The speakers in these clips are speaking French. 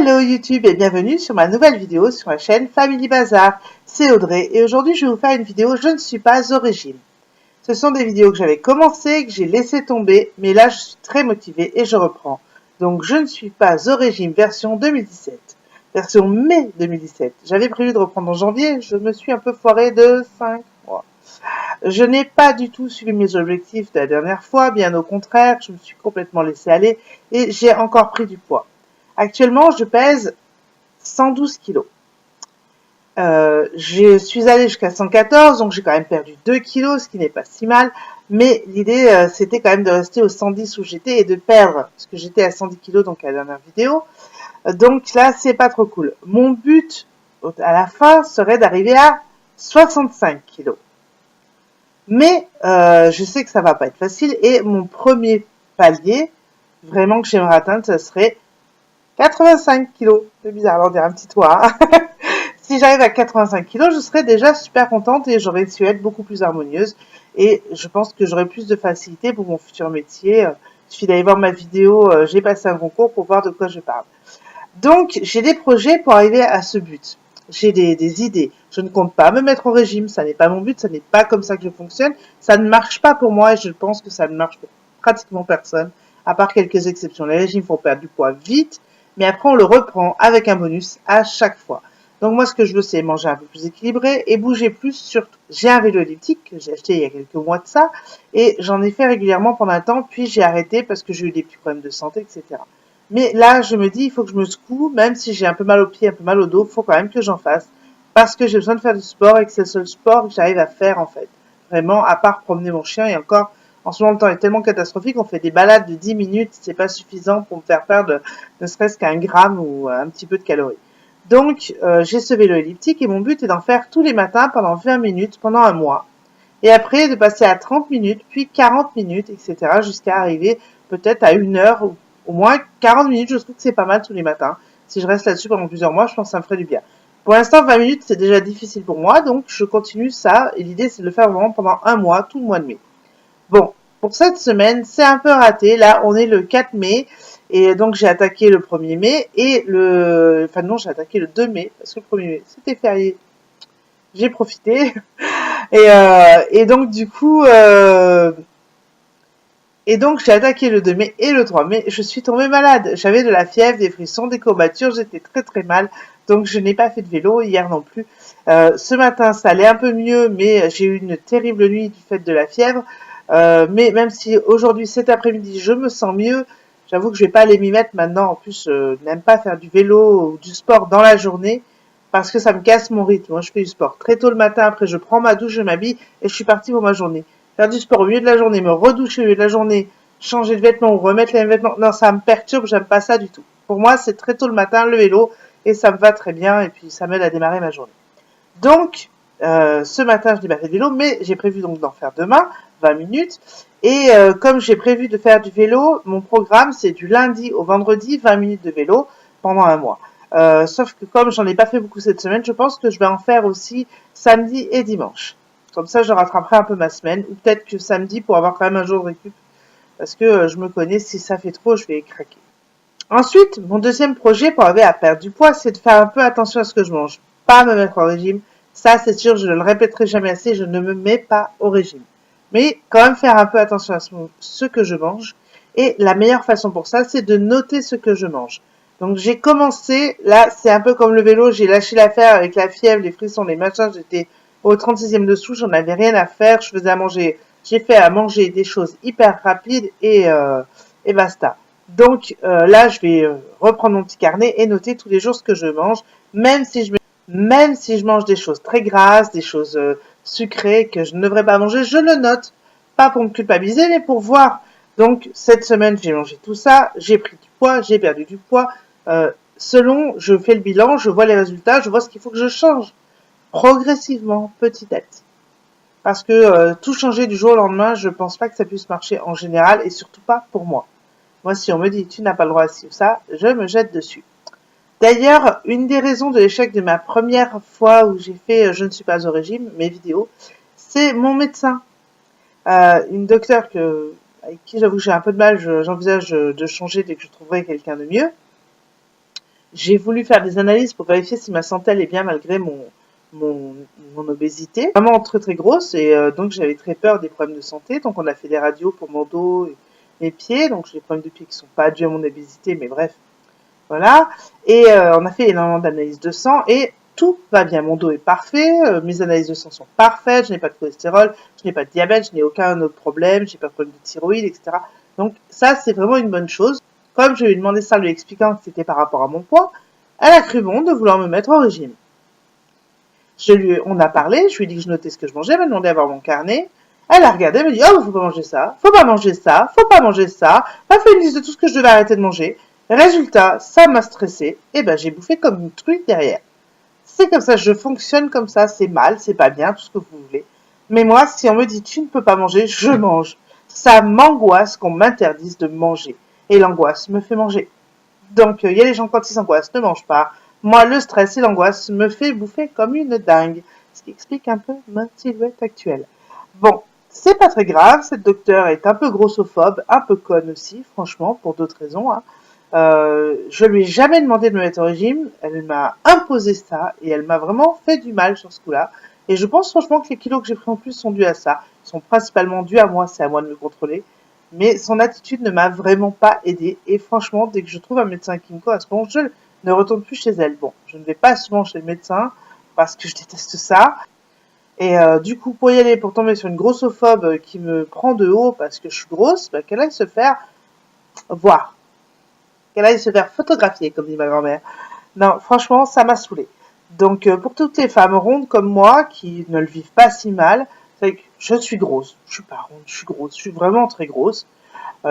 Hello YouTube et bienvenue sur ma nouvelle vidéo sur la chaîne Family Bazar. C'est Audrey et aujourd'hui je vais vous faire une vidéo Je ne suis pas au régime. Ce sont des vidéos que j'avais commencé, que j'ai laissé tomber, mais là je suis très motivée et je reprends. Donc Je ne suis pas au régime version 2017, version mai 2017. J'avais prévu de reprendre en janvier, je me suis un peu foirée de 5 mois. Je n'ai pas du tout suivi mes objectifs de la dernière fois, bien au contraire, je me suis complètement laissée aller et j'ai encore pris du poids. Actuellement, je pèse 112 kilos. Je suis allée jusqu'à 114, donc j'ai quand même perdu 2 kilos, ce qui n'est pas si mal. Mais l'idée, c'était quand même de rester au 110 où j'étais et de perdre, parce que j'étais à 110 kilos donc à la dernière vidéo. Donc là, c'est pas trop cool. Mon but à la fin serait d'arriver à 65 kilos. Mais je sais que ça va pas être facile et mon premier palier, vraiment que j'aimerais atteindre, ça serait 85 kilos. C'est bizarre, alors on dirait un petit toit. Hein. Si j'arrive à 85 kilos, je serais déjà super contente et j'aurais su être beaucoup plus harmonieuse. Et je pense que j'aurai plus de facilité pour mon futur métier. Il suffit d'aller voir ma vidéo, j'ai passé un concours pour voir de quoi je parle. Donc, j'ai des projets pour arriver à ce but. J'ai des idées. Je ne compte pas me mettre au régime. Ça n'est pas mon but. Ça n'est pas comme ça que je fonctionne. Ça ne marche pas pour moi et je pense que ça ne marche pour pratiquement personne, à part quelques exceptions. Les régimes font perdre du poids vite, mais après on le reprend avec un bonus à chaque fois. Donc moi, ce que je veux, c'est manger un peu plus équilibré et bouger plus surtout. J'ai un vélo elliptique que j'ai acheté il y a quelques mois de ça et j'en ai fait régulièrement pendant un temps, puis j'ai arrêté parce que j'ai eu des petits problèmes de santé, etc. Mais là, je me dis, il faut que je me secoue, même si j'ai un peu mal aux pieds, un peu mal au dos, il faut quand même que j'en fasse parce que j'ai besoin de faire du sport et que c'est le seul sport que j'arrive à faire en fait. Vraiment, à part promener mon chien et encore, en ce moment, le temps est tellement catastrophique, on fait des balades de 10 minutes, c'est pas suffisant pour me faire perdre ne serait-ce qu'un gramme ou un petit peu de calories. Donc, j'ai ce vélo elliptique et mon but est d'en faire tous les matins pendant 20 minutes, pendant un mois. Et après, de passer à 30 minutes, puis 40 minutes, etc., jusqu'à arriver peut-être à 1 heure ou au moins 40 minutes. Je trouve que c'est pas mal tous les matins. Si je reste là-dessus pendant plusieurs mois, je pense que ça me ferait du bien. Pour l'instant, 20 minutes, c'est déjà difficile pour moi, donc je continue ça. Et l'idée, c'est de le faire vraiment pendant un mois, tout le mois de mai. Bon, pour cette semaine, c'est un peu raté. Là, on est le 4 mai. Et donc, j'ai attaqué le 1er mai et Enfin non, j'ai attaqué le 2 mai, parce que le 1er mai, c'était férié. J'ai profité. Et donc, du coup... Et donc, j'ai attaqué le 2 mai et le 3 mai. Je suis tombée malade. J'avais de la fièvre, des frissons, des courbatures. J'étais très très mal. Donc, je n'ai pas fait de vélo hier non plus. Ce matin, ça allait un peu mieux, mais j'ai eu une terrible nuit du fait de la fièvre. Mais même si aujourd'hui, cet après-midi, je me sens mieux, j'avoue que je vais pas aller m'y mettre maintenant. En plus, je n'aime pas faire du vélo ou du sport dans la journée parce que ça me casse mon rythme. Moi, je fais du sport très tôt le matin. Après, je prends ma douche, je m'habille et je suis partie pour ma journée. Faire du sport au milieu de la journée, me redoucher au milieu de la journée, changer de vêtements ou remettre les mêmes vêtements, non, ça me perturbe, j'aime pas ça du tout. Pour moi, c'est très tôt le matin, le vélo, et ça me va très bien, et puis ça m'aide à démarrer ma journée. Donc, ce matin, je n'ai pas fait de vélo, mais j'ai prévu donc d'en faire demain, 20 minutes. Et comme j'ai prévu de faire du vélo, mon programme, c'est du lundi au vendredi, 20 minutes de vélo pendant un mois. Sauf que comme j'en ai pas fait beaucoup cette semaine, je pense que je vais en faire aussi samedi et dimanche. Comme ça, je rattraperai un peu ma semaine, ou peut-être que samedi pour avoir quand même un jour de récup, parce que je me connais, si ça fait trop, je vais craquer. Ensuite, mon deuxième projet pour arriver à perdre du poids, c'est de faire un peu attention à ce que je mange. Pas me mettre au régime. Ça, c'est sûr, je ne le répéterai jamais assez, je ne me mets pas au régime. Mais quand même faire un peu attention à ce que je mange. Et la meilleure façon pour ça, c'est de noter ce que je mange. Donc j'ai commencé, là c'est un peu comme le vélo, j'ai lâché l'affaire avec la fièvre, les frissons, les machins, j'étais au 36e dessous, j'en avais rien à faire, je faisais à manger, j'ai fait à manger des choses hyper rapides et basta. Donc là, je vais reprendre mon petit carnet et noter tous les jours ce que je mange, même si je mange des choses très grasses, des choses sucrées que je ne devrais pas manger, je le note. Pas pour me culpabiliser, mais pour voir. Donc cette semaine, j'ai mangé tout ça, j'ai pris du poids, j'ai perdu du poids. Selon, je fais le bilan, je vois les résultats, je vois ce qu'il faut que je change progressivement, petit à petit. Parce que tout changer du jour au lendemain, je pense pas que ça puisse marcher en général et surtout pas pour moi. Moi, si on me dit tu n'as pas le droit à ci ou ça, je me jette dessus. D'ailleurs, une des raisons de l'échec de ma première fois où j'ai fait Je ne suis pas au régime, mes vidéos, c'est mon médecin. Une docteure avec qui j'avoue que j'ai un peu de mal, j'envisage de changer dès que je trouverai quelqu'un de mieux. J'ai voulu faire des analyses pour vérifier si ma santé allait bien malgré mon, mon obésité. Vraiment très très grosse et donc j'avais très peur des problèmes de santé. Donc on a fait des radios pour mon dos et mes pieds. Donc j'ai des problèmes de pieds qui sont pas dus à mon obésité, mais bref, voilà. Et on a fait énormément d'analyses de sang et tout va bien. Mon dos est parfait, mes analyses de sang sont parfaites, je n'ai pas de cholestérol, je n'ai pas de diabète, je n'ai aucun autre problème, j'ai pas de problème de thyroïde, etc. Donc ça, c'est vraiment une bonne chose. Comme je lui ai demandé ça en lui expliquant que c'était par rapport à mon poids, elle a cru bon de vouloir me mettre au régime. On a parlé, je lui ai dit que je notais ce que je mangeais, elle m'a demandé d'avoir mon carnet. Elle a regardé, elle m'a dit, oh, faut pas manger ça, faut pas manger ça, faut pas manger ça. Elle a fait une liste de tout ce que je devais arrêter de manger. Résultat, ça m'a stressé, et ben j'ai bouffé comme une truite derrière. C'est comme ça, je fonctionne comme ça, c'est mal, c'est pas bien, tout ce que vous voulez. Mais moi, si on me dit tu ne peux pas manger, je mange. Ça m'angoisse qu'on m'interdise de manger. Et l'angoisse me fait manger. Donc, il y a les gens, quand ils s'angoissent, ne mangent pas. Moi, le stress et l'angoisse me fait bouffer comme une dingue. Ce qui explique un peu ma silhouette actuelle. Bon, c'est pas très grave. Cette docteure est un peu grossophobe, un peu conne aussi, franchement, pour d'autres raisons. Hein. Je lui ai jamais demandé de me mettre au régime. Elle m'a imposé ça et elle m'a vraiment fait du mal sur ce coup-là. Et je pense franchement que les kilos que j'ai pris en plus sont dus à ça. Ils sont principalement dus à moi, c'est à moi de me contrôler. Mais son attitude ne m'a vraiment pas aidée. Et franchement, dès que je trouve un médecin qui me correspond, je ne retourne plus chez elle. Bon, je ne vais pas souvent chez le médecin parce que je déteste ça. Et du coup, pour y aller, pour tomber sur une grossophobe qui me prend de haut parce que je suis grosse, bah, qu'elle aille se faire voir. Qu'elle aille se faire photographier, comme dit ma grand-mère. Non, franchement, ça m'a saoulée. Donc, pour toutes les femmes rondes comme moi, qui ne le vivent pas si mal, c'est que je suis grosse. Je suis pas ronde, je suis grosse. Je suis vraiment très grosse.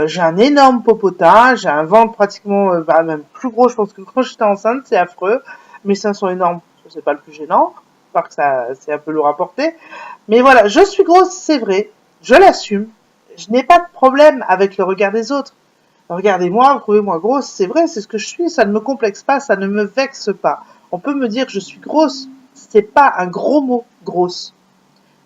J'ai un énorme popotin, j'ai un ventre pratiquement, même plus gros, je pense que quand j'étais enceinte, c'est affreux. Mes seins sont énormes, c'est pas le plus gênant, parce que ça, c'est un peu lourd à porter. Mais voilà, je suis grosse, c'est vrai, je l'assume. Je n'ai pas de problème avec le regard des autres. Regardez-moi, trouvez-moi grosse, c'est vrai, c'est ce que je suis, ça ne me complexe pas, ça ne me vexe pas. On peut me dire que je suis grosse, c'est pas un gros mot, grosse.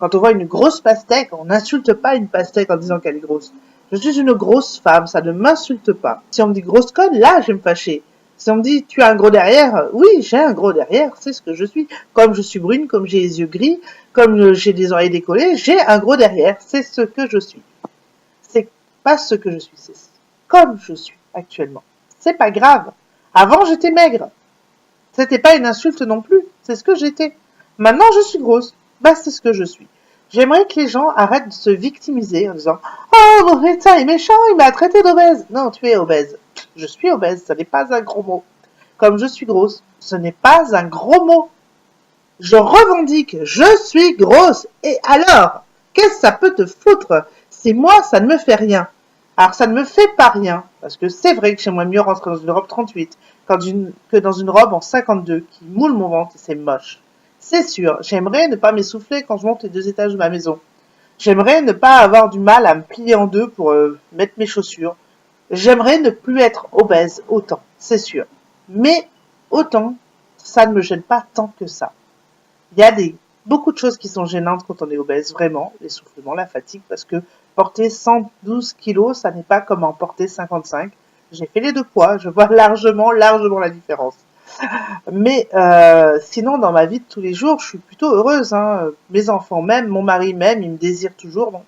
Quand on voit une grosse pastèque, on n'insulte pas une pastèque en disant qu'elle est grosse. Je suis une grosse femme, ça ne m'insulte pas. Si on me dit grosse conne, là, je vais me fâcher. Si on me dit tu as un gros derrière, oui, j'ai un gros derrière, c'est ce que je suis. Comme je suis brune, comme j'ai les yeux gris, comme j'ai des oreilles décollées, j'ai un gros derrière, c'est ce que je suis. C'est pas ce que je suis, c'est comme je suis actuellement. C'est pas grave. Avant, j'étais maigre. C'était pas une insulte non plus, c'est ce que j'étais. Maintenant, je suis grosse. Bah, c'est ce que je suis. J'aimerais que les gens arrêtent de se victimiser en disant oh, mon médecin est méchant, il m'a traité d'obèse. Non, tu es obèse. Je suis obèse, ce n'est pas un gros mot. Comme je suis grosse, ce n'est pas un gros mot. Je revendique, je suis grosse. Et alors, qu'est-ce que ça peut te foutre? C'est moi, ça ne me fait rien. Alors, ça ne me fait pas rien, parce que c'est vrai que j'aimerais mieux rentrer dans une robe 38 que dans une robe en 52 qui moule mon ventre et c'est moche. C'est sûr, j'aimerais ne pas m'essouffler quand je monte les 2 étages de ma maison. J'aimerais ne pas avoir du mal à me plier en deux pour mettre mes chaussures. J'aimerais ne plus être obèse autant, c'est sûr. Mais autant, ça ne me gêne pas tant que ça. Il y a beaucoup de choses qui sont gênantes quand on est obèse, vraiment, l'essoufflement, la fatigue, parce que porter 112 kilos, ça n'est pas comme en porter 55. J'ai fait les 2 poids, je vois largement la différence. Mais sinon, dans ma vie de tous les jours, je suis plutôt heureuse. Hein. Mes enfants même, mon mari même, ils me désirent toujours, donc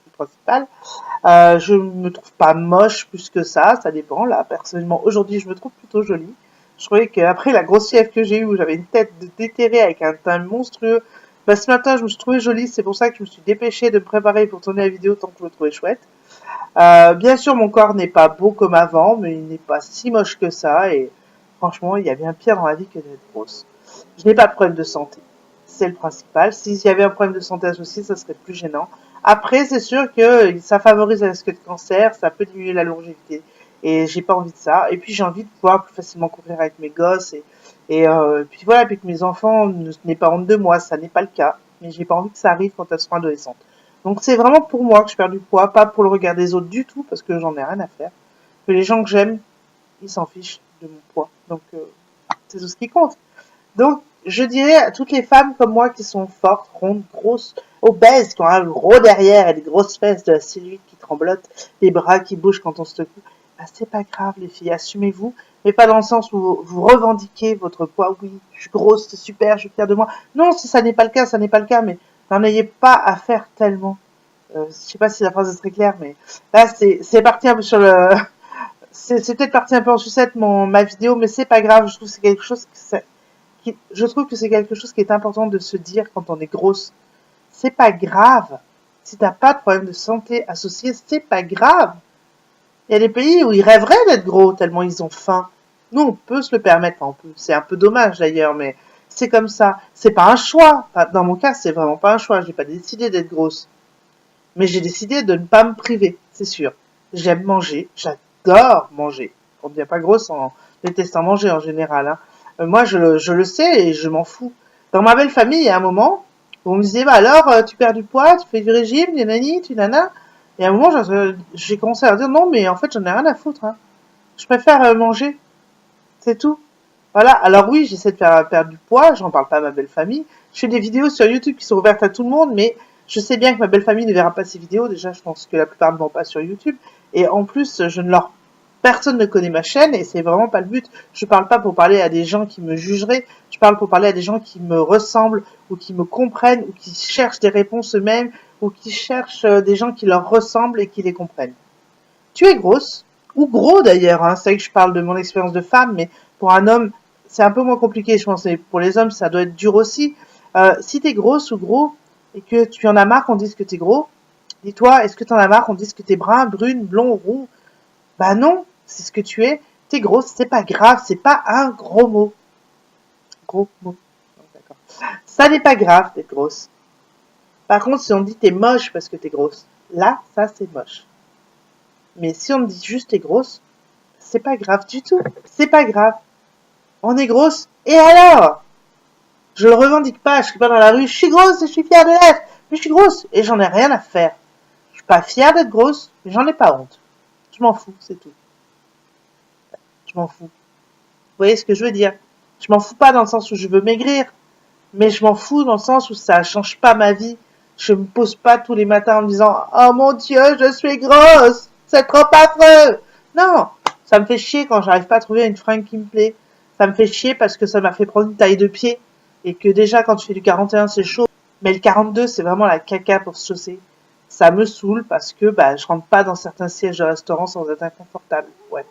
c'est le principal. Je me trouve pas moche plus que ça dépend. Là, personnellement, aujourd'hui, je me trouve plutôt jolie. Je trouvais qu'après la grosse fièvre que j'ai eue, où j'avais une tête déterrée avec un teint monstrueux, bah, ce matin, je me suis trouvée jolie. C'est pour ça que je me suis dépêchée de me préparer pour tourner la vidéo tant que je me trouvais chouette. Bien sûr, mon corps n'est pas beau comme avant, mais il n'est pas si moche que ça. Et franchement, il y a bien pire dans la vie que d'être grosse. Je n'ai pas de problème de santé. C'est le principal. S'il y avait un problème de santé associé, ça serait plus gênant. Après, c'est sûr que ça favorise le risque de cancer, ça peut diminuer la longévité. Et j'ai pas envie de ça. Et puis, j'ai envie de pouvoir plus facilement courir avec mes gosses. Et puis voilà, puis que mes enfants n'aient pas honte de moi, ça n'est pas le cas. Mais j'ai pas envie que ça arrive quand elles seront adolescentes. Donc c'est vraiment pour moi que je perds du poids, pas pour le regard des autres du tout, parce que j'en ai rien à faire. Que les gens que j'aime, ils s'en fichent de mon poids. Donc c'est tout ce qui compte. Donc je dirais à toutes les femmes comme moi qui sont fortes, rondes, grosses, obèses, qui ont un gros derrière et des grosses fesses, de la cellulite qui tremblote, les bras qui bougent quand on se secoue, bah, c'est pas grave les filles, assumez-vous. mais pas dans le sens où vous revendiquez votre poids. Oui, je suis grosse, c'est super, je suis fière de moi. Non, si ça n'est pas le cas, ça n'est pas le cas, mais n'en ayez pas à faire tellement. Je sais pas si la phrase est très claire, mais là, c'est parti un peu sur le... C'est peut-être parti un peu en sucette, ma vidéo, mais c'est pas grave, je trouve que c'est quelque chose je trouve que c'est quelque chose qui est important de se dire quand on est grosse. C'est pas grave. Si t'as pas de problème de santé associé, c'est pas grave. Il y a des pays où ils rêveraient d'être gros tellement ils ont faim. Nous, on peut se le permettre. Enfin, c'est un peu dommage d'ailleurs, mais c'est comme ça. C'est pas un choix. Dans mon cas, c'est vraiment pas un choix. J'ai pas décidé d'être grosse. Mais j'ai décidé de ne pas me priver, c'est sûr. J'aime manger. J'adore manger. On ne devient pas grosse en détestant manger en général. Hein. Moi, je le sais et je m'en fous. Dans ma belle famille, il y a un moment où on me disait, bah alors, tu perds du poids, tu fais du régime, nanani, tu nana. Et à un moment, j'ai commencé à leur dire, non, mais en fait, j'en ai rien à foutre. Hein. Je préfère manger, c'est tout. Voilà, alors oui, j'essaie de faire perdre du poids, j'en parle pas à ma belle famille. Je fais des vidéos sur YouTube qui sont ouvertes à tout le monde, mais je sais bien que ma belle famille ne verra pas ces vidéos. Déjà, je pense que la plupart ne vont pas sur YouTube. Et en plus, personne ne connaît ma chaîne et c'est vraiment pas le but. Je parle pas pour parler à des gens qui me jugeraient, je parle pour parler à des gens qui me ressemblent ou qui me comprennent ou qui cherchent des réponses eux-mêmes ou qui cherchent des gens qui leur ressemblent et qui les comprennent. Tu es grosse, ou gros d'ailleurs, hein. C'est vrai que je parle de mon expérience de femme, mais pour un homme, c'est un peu moins compliqué, je pense. Et pour les hommes, ça doit être dur aussi. Si t'es grosse ou gros, et que tu en as marre qu'on dise que t'es gros, dis-toi, est-ce que t'en as marre qu'on dise que t'es brun, brune, blond, roux? Bah non, c'est ce que tu es. T'es grosse, c'est pas grave, c'est pas un gros mot. Gros mot. D'accord. Ça n'est pas grave d'être grosse. Par contre, si on dit t'es moche parce que t'es grosse, là, ça c'est moche. Mais si on me dit juste t'es grosse, c'est pas grave du tout. C'est pas grave. On est grosse. Et alors? Je le revendique pas. Je suis pas dans la rue. Je suis grosse et je suis fière de l'être. Mais je suis grosse et j'en ai rien à faire. Je suis pas fière d'être grosse, mais j'en ai pas honte. Je m'en fous, c'est tout. Je m'en fous. Vous voyez ce que je veux dire? Je m'en fous pas dans le sens où je veux maigrir, mais je m'en fous dans le sens où ça change pas ma vie. Je me pose pas tous les matins en me disant oh mon Dieu, je suis grosse, c'est trop affreux. Non, ça me fait chier quand j'arrive pas à trouver une fringue qui me plaît. Ça me fait chier parce que ça m'a fait prendre une taille de pied et que déjà quand tu fais du 41 c'est chaud, mais le 42 c'est vraiment la caca pour se chausser. Ça me saoule parce que bah je rentre pas dans certains sièges de restaurant sans être inconfortable. Ouais,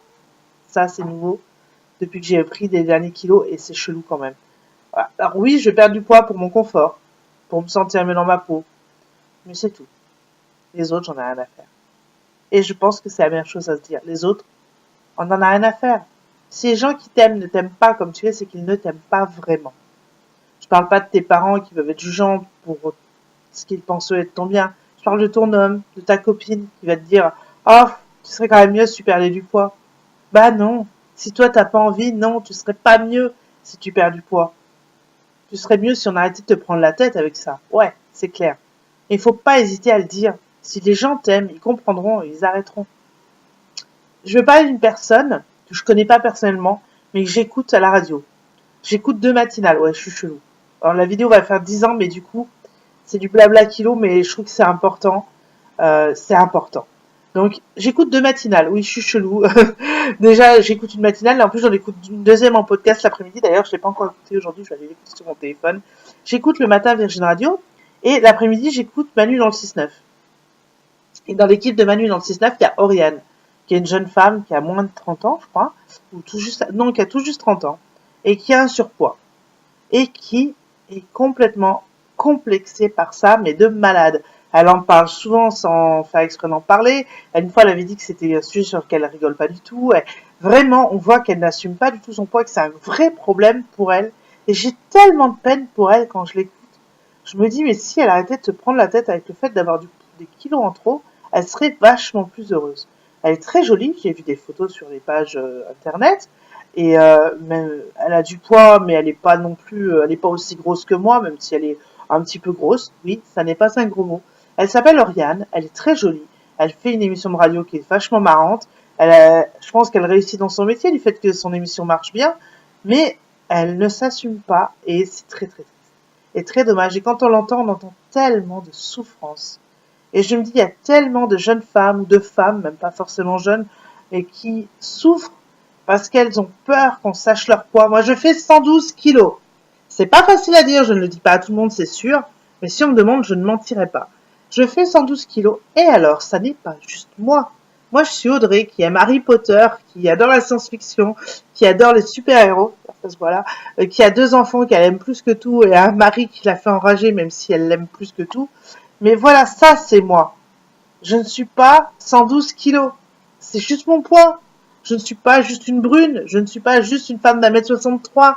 ça c'est nouveau depuis que j'ai pris des derniers kilos et c'est chelou quand même. Voilà. Alors oui, je perds du poids pour mon confort, pour me sentir mieux dans ma peau, mais c'est tout. Les autres, j'en ai rien à faire. Et je pense que c'est la meilleure chose à se dire. Les autres, on en a rien à faire. Si les gens qui t'aiment ne t'aiment pas comme tu es, c'est qu'ils ne t'aiment pas vraiment. Je parle pas de tes parents qui peuvent être jugeants pour ce qu'ils pensent être ton bien. Je parle de ton homme, de ta copine qui va te dire oh, tu serais quand même mieux si tu perdais du poids. Bah non. Si toi t'as pas envie, non, tu serais pas mieux si tu perds du poids. Tu serais mieux si on arrêtait de te prendre la tête avec ça. Ouais, c'est clair. Il faut pas hésiter à le dire. Si les gens t'aiment, ils comprendront et ils arrêteront. Je veux parler d'une personne que je connais pas personnellement, mais que j'écoute à la radio. J'écoute 2 matinales. Ouais, je suis chelou. Alors la vidéo va faire 10 ans, mais du coup, c'est du blabla kilo, mais je trouve que c'est important. C'est important. Donc, j'écoute 2 matinales. Oui, je suis chelou. Déjà, j'écoute une matinale, et en plus, j'en écoute une deuxième en podcast l'après-midi. D'ailleurs, je l'ai pas encore écouté aujourd'hui, je vais aller l'écouter sur mon téléphone. J'écoute le matin Virgin Radio, et l'après-midi, j'écoute Manu dans le 6-9. Et dans l'équipe de Manu dans le 6-9, il y a Oriane, qui est une jeune femme qui a moins de 30 ans, je crois, ou tout juste, non, qui a tout juste 30 ans, et qui a un surpoids, et qui est complètement complexée par ça, mais de malade. Elle en parle souvent sans faire exprès d'en parler. Une fois, elle avait dit que c'était un sujet sur lequel elle rigole pas du tout. Vraiment, on voit qu'elle n'assume pas du tout son poids, que c'est un vrai problème pour elle. Et j'ai tellement de peine pour elle quand je l'écoute. Je me dis, mais si elle arrêtait de se prendre la tête avec le fait d'avoir des kilos en trop, elle serait vachement plus heureuse. Elle est très jolie, j'ai vu des photos sur les pages internet, et elle a du poids, mais elle n'est pas non plus, elle n'est pas aussi grosse que moi, même si elle est un petit peu grosse. Oui, ça n'est pas un gros mot. Elle s'appelle Oriane, elle est très jolie, elle fait une émission de radio qui est vachement marrante. Je pense qu'elle réussit dans son métier du fait que son émission marche bien, mais elle ne s'assume pas, et c'est très très triste. Et très dommage. Et quand on entend tellement de souffrance. Et je me dis, il y a tellement de jeunes femmes ou de femmes, même pas forcément jeunes, et qui souffrent parce qu'elles ont peur qu'on sache leur poids. Moi, je fais 112 kilos. C'est pas facile à dire, je ne le dis pas à tout le monde, c'est sûr, mais si on me demande, je ne mentirai pas. Je fais 112 kilos, et alors, ça n'est pas juste moi. Moi, je suis Audrey, qui aime Harry Potter, qui adore la science-fiction, qui adore les super-héros, voilà, qui a 2 enfants qu'elle aime plus que tout, et un mari qui la fait enrager, même si elle l'aime plus que tout. Mais voilà, ça, c'est moi. Je ne suis pas 112 kilos. C'est juste mon poids. Je ne suis pas juste une brune. Je ne suis pas juste une femme d'1m63.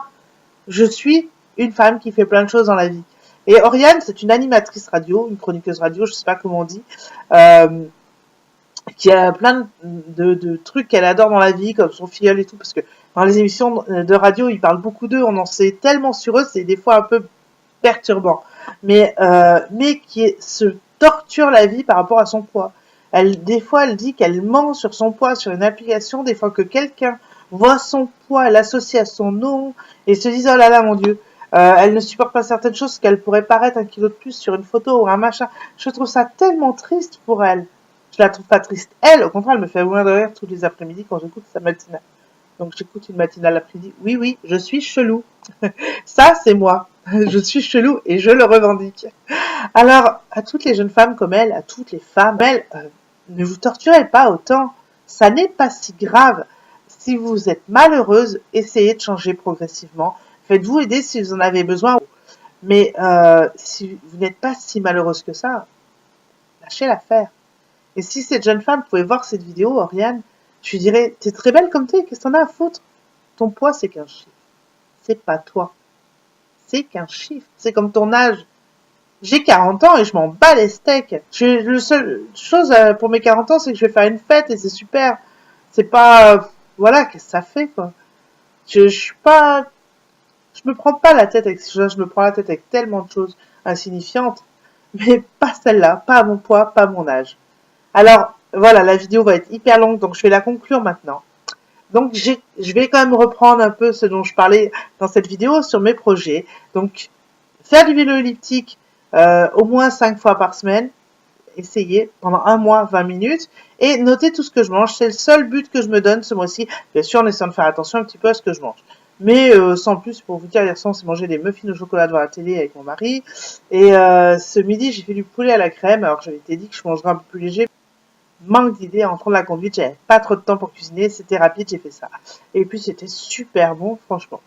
Je suis une femme qui fait plein de choses dans la vie. Et Oriane, c'est une animatrice radio, une chroniqueuse radio, je sais pas comment on dit, euh, qui a plein de trucs qu'elle adore dans la vie, comme son filleul et tout, parce que dans les émissions de radio, ils parlent beaucoup d'eux, on en sait tellement sur eux, c'est des fois un peu perturbant. Mais qui se torture la vie par rapport à son poids. Des fois, elle dit qu'elle ment sur son poids sur une application, des fois que quelqu'un voit son poids, l'associe à son nom, et se dit, oh là là, mon Dieu, elle ne supporte pas certaines choses, qu'elle pourrait paraître 1 kilo de plus sur une photo ou un machin. Je trouve ça tellement triste pour elle. Je la trouve pas triste. Elle, au contraire, elle me fait mourir de rire tous les après-midi quand j'écoute sa matinale. Donc j'écoute une matinale l'après-midi. Oui, oui, je suis chelou. Ça, c'est moi. Je suis chelou et je le revendique. Alors, à toutes les jeunes femmes comme elle, à toutes les femmes, elles, ne vous torturez pas autant. Ça n'est pas si grave. Si vous êtes malheureuse, essayez de changer progressivement. Faites-vous aider si vous en avez besoin. Mais si vous n'êtes pas si malheureuse que ça, lâchez l'affaire. Et si cette jeune femme pouvait voir cette vidéo, Oriane, je lui dirais, t'es très belle comme t'es, qu'est-ce que t'en as à foutre? Ton poids, c'est qu'un chiffre. C'est pas toi. C'est qu'un chiffre. C'est comme ton âge. J'ai 40 ans et je m'en bats les steaks. Le seul chose pour mes 40 ans, c'est que je vais faire une fête et c'est super. C'est pas, voilà, qu'est-ce que ça fait, quoi. Je suis pas, je me prends pas la tête avec ces choses, je me prends la tête avec tellement de choses insignifiantes, mais pas celle-là, pas à mon poids, pas à mon âge. Alors, voilà, la vidéo va être hyper longue, donc je vais la conclure maintenant. Donc, je vais quand même reprendre un peu ce dont je parlais dans cette vidéo sur mes projets. Donc, faire du vélo elliptique au moins 5 fois par semaine, essayer pendant 1 mois, 20 minutes, et noter tout ce que je mange. C'est le seul but que je me donne ce mois-ci, bien sûr en essayant de faire attention un petit peu à ce que je mange. Mais sans plus, pour vous dire, hier soir, on s'est mangé des muffins au chocolat devant la télé avec mon mari. Et ce midi, j'ai fait du poulet à la crème, alors j'avais été dit que je mangerais un peu plus léger. Manque d'idées en train de la conduite, j'avais pas trop de temps pour cuisiner, c'était rapide, j'ai fait ça. Et puis c'était super bon, franchement.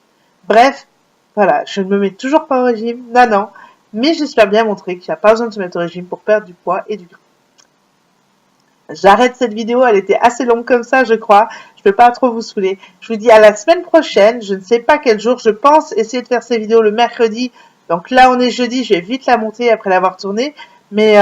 Bref, voilà, je ne me mets toujours pas au régime, non, non, mais j'espère bien montrer qu'il n'y a pas besoin de se mettre au régime pour perdre du poids et du gras. J'arrête cette vidéo, elle était assez longue comme ça, je crois. Je peux pas trop vous saouler. Je vous dis à la semaine prochaine, je ne sais pas quel jour, je pense essayer de faire ces vidéos le mercredi. Donc là, on est jeudi, je vais vite la monter après l'avoir tournée. Mais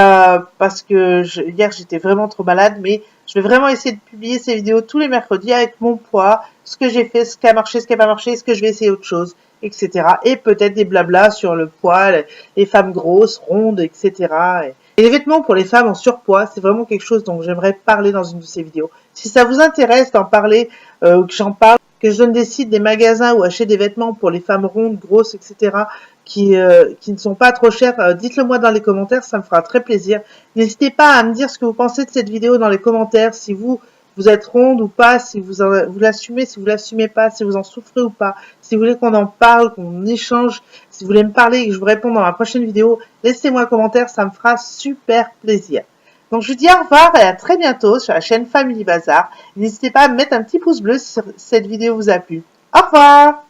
parce que hier, j'étais vraiment trop malade. Mais je vais vraiment essayer de publier ces vidéos tous les mercredis avec mon poids, ce que j'ai fait, ce qui a marché, ce qui n'a pas marché, ce que je vais essayer autre chose, etc. Et peut-être des blablas sur le poids, les femmes grosses, rondes, etc. Et les vêtements pour les femmes en surpoids, c'est vraiment quelque chose dont j'aimerais parler dans une de ces vidéos. Si ça vous intéresse d'en parler, ou que j'en parle, que je donne des sites, des magasins où acheter des vêtements pour les femmes rondes, grosses, etc., qui ne sont pas trop chers, dites-le moi dans les commentaires, ça me fera très plaisir. N'hésitez pas à me dire ce que vous pensez de cette vidéo dans les commentaires, si vous êtes ronde ou pas, si vous l'assumez, si vous l'assumez pas, si vous en souffrez ou pas, si vous voulez qu'on en parle, qu'on échange, si vous voulez me parler et que je vous réponde dans ma prochaine vidéo, laissez-moi un commentaire, ça me fera super plaisir. Donc je vous dis au revoir et à très bientôt sur la chaîne Family Bazar. N'hésitez pas à me mettre un petit pouce bleu si cette vidéo vous a plu. Au revoir!